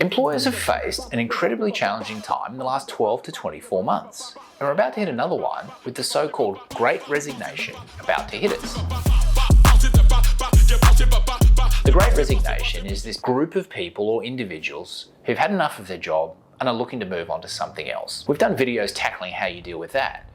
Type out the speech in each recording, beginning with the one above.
Employers have faced an incredibly challenging time in the last 12 to 24 months, and we're about to hit another one with the so-called Great Resignation about to hit us. The Great Resignation is this group of people or individuals who've had enough of their job and are looking to move on to something else. We've done videos tackling how you deal with that.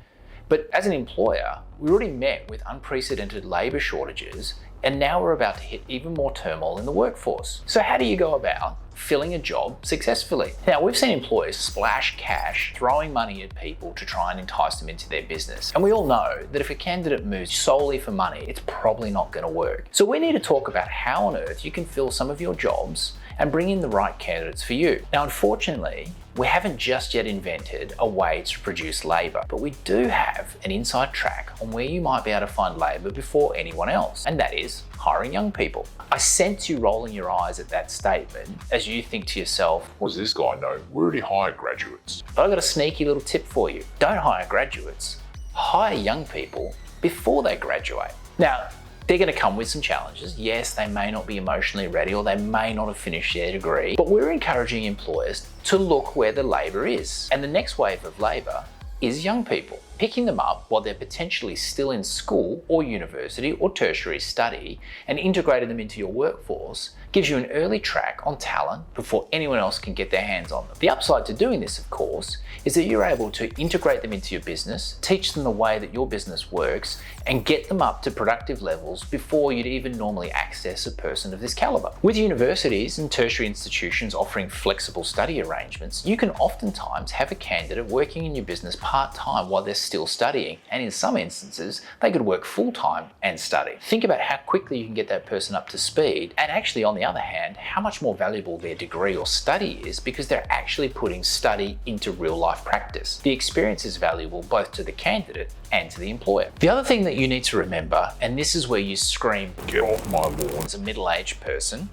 But as an employer, we already met with unprecedented labour shortages, and now we're about to hit even more turmoil in the workforce. So how do you go about filling a job successfully? Now, we've seen employers splash cash, throwing money at people to try and entice them into their business. And we all know that if a candidate moves solely for money, it's probably not going to work. So we need to talk about how on earth you can fill some of your jobs and bring in the right candidates for you. Now, unfortunately, we haven't just yet invented a way to produce labour, but we do have an inside track on where you might be able to find labour before anyone else, and that is hiring young people. I sense you rolling your eyes at that statement as you think to yourself, what does this guy know? We already hire graduates. But I've got a sneaky little tip for you. Don't hire graduates, hire young people before they graduate. Now, they're going to come with some challenges. Yes, they may not be emotionally ready or they may not have finished their degree, but we're encouraging employers to look where the labour is. And the next wave of labour is young people. Picking them up while they're potentially still in school or university or tertiary study and integrating them into your workforce gives you an early track on talent before anyone else can get their hands on them. The upside to doing this, of course, is that you're able to integrate them into your business, teach them the way that your business works, and get them up to productive levels before you'd even normally access a person of this caliber. With universities and tertiary institutions offering flexible study arrangements, you can oftentimes have a candidate working in your business part-time while they're still studying, and in some instances, they could work full-time and study. Think about how quickly you can get that person up to speed, and actually, on the other hand, how much more valuable their degree or study is because they're actually putting study into real-life practice. The experience is valuable both to the candidate and to the employer. The other thing that you need to remember, and this is where you scream, "Get off my lawn," as a middle-aged person,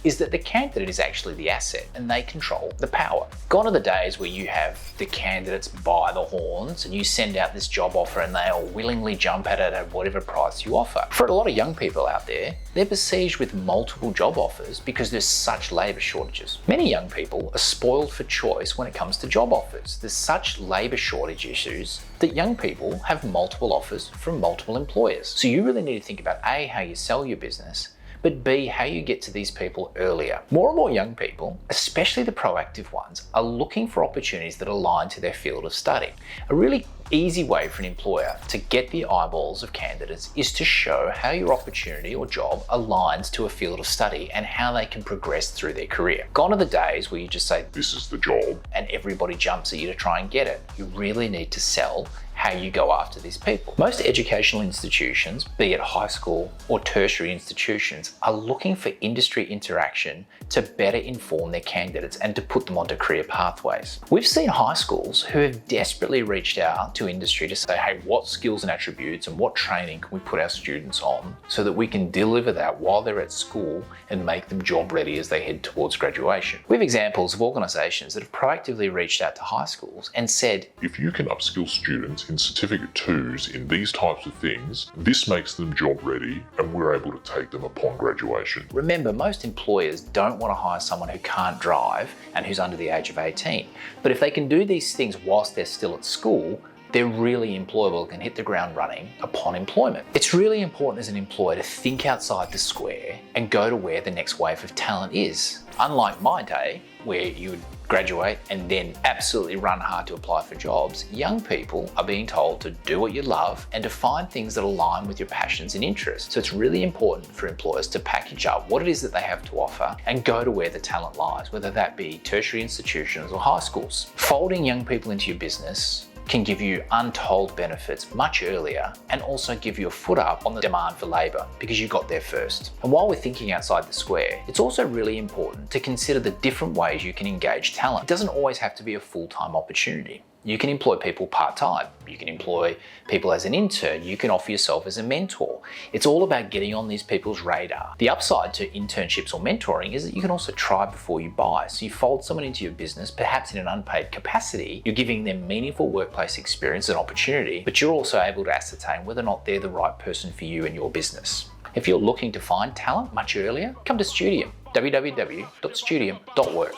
is that the candidate is actually the asset and they control the power. Gone are the days where you have the candidates buy the horns and you send out this job offer and they all willingly jump at it at whatever price you offer. For a lot of young people out there, they're besieged with multiple job offers because there's such labour shortages. Many young people are spoiled for choice when it comes to job offers. There's such labour shortage issues that young people have multiple offers from multiple employers. So you really need to think about A, how you sell your business, but B, how you get to these people earlier. More and more young people, especially the proactive ones, are looking for opportunities that align to their field of study. A really easy way for an employer to get the eyeballs of candidates is to show how your opportunity or job aligns to a field of study and how they can progress through their career. Gone are the days where you just say, "This is the job," and everybody jumps at you to try and get it. You really need to sell how you go after these people. Most educational institutions, be it high school or tertiary institutions, are looking for industry interaction to better inform their candidates and to put them onto career pathways. We've seen high schools who have desperately reached out to industry to say, hey, what skills and attributes and what training can we put our students on so that we can deliver that while they're at school and make them job ready as they head towards graduation. We have examples of organisations that have proactively reached out to high schools and said, if you can upskill students in certificate 2s in these types of things, this makes them job ready and we're able to take them upon graduation. Remember, most employers don't want to hire someone who can't drive and who's under the age of 18. But if they can do these things whilst they're still at school, they're really employable and can hit the ground running upon employment. It's really important as an employer to think outside the square and go to where the next wave of talent is. Unlike my day, where you would graduate and then absolutely run hard to apply for jobs, young people are being told to do what you love and to find things that align with your passions and interests. So it's really important for employers to package up what it is that they have to offer and go to where the talent lies, whether that be tertiary institutions or high schools. Folding young people into your business can give you untold benefits much earlier and also give you a foot up on the demand for labour because you got there first. And while we're thinking outside the square, it's also really important to consider the different ways you can engage talent. It doesn't always have to be a full-time opportunity. You can employ people part-time. You can employ people as an intern. You can offer yourself as a mentor. It's all about getting on these people's radar. The upside to internships or mentoring is that you can also try before you buy. So you fold someone into your business, perhaps in an unpaid capacity. You're giving them meaningful workplace experience and opportunity, but you're also able to ascertain whether or not they're the right person for you and your business. If you're looking to find talent much earlier, come to Studium. www.studium.work.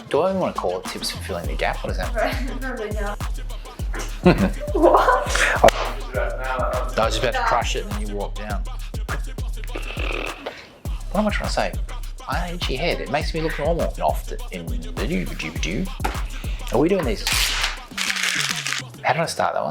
Do I even want to call it tips for filling the gap? What is that? What? I was just about to crush it and then you walk down. What am I trying to say? I had an itchy head. It makes me look normal. Are we doing these? How did I start that one?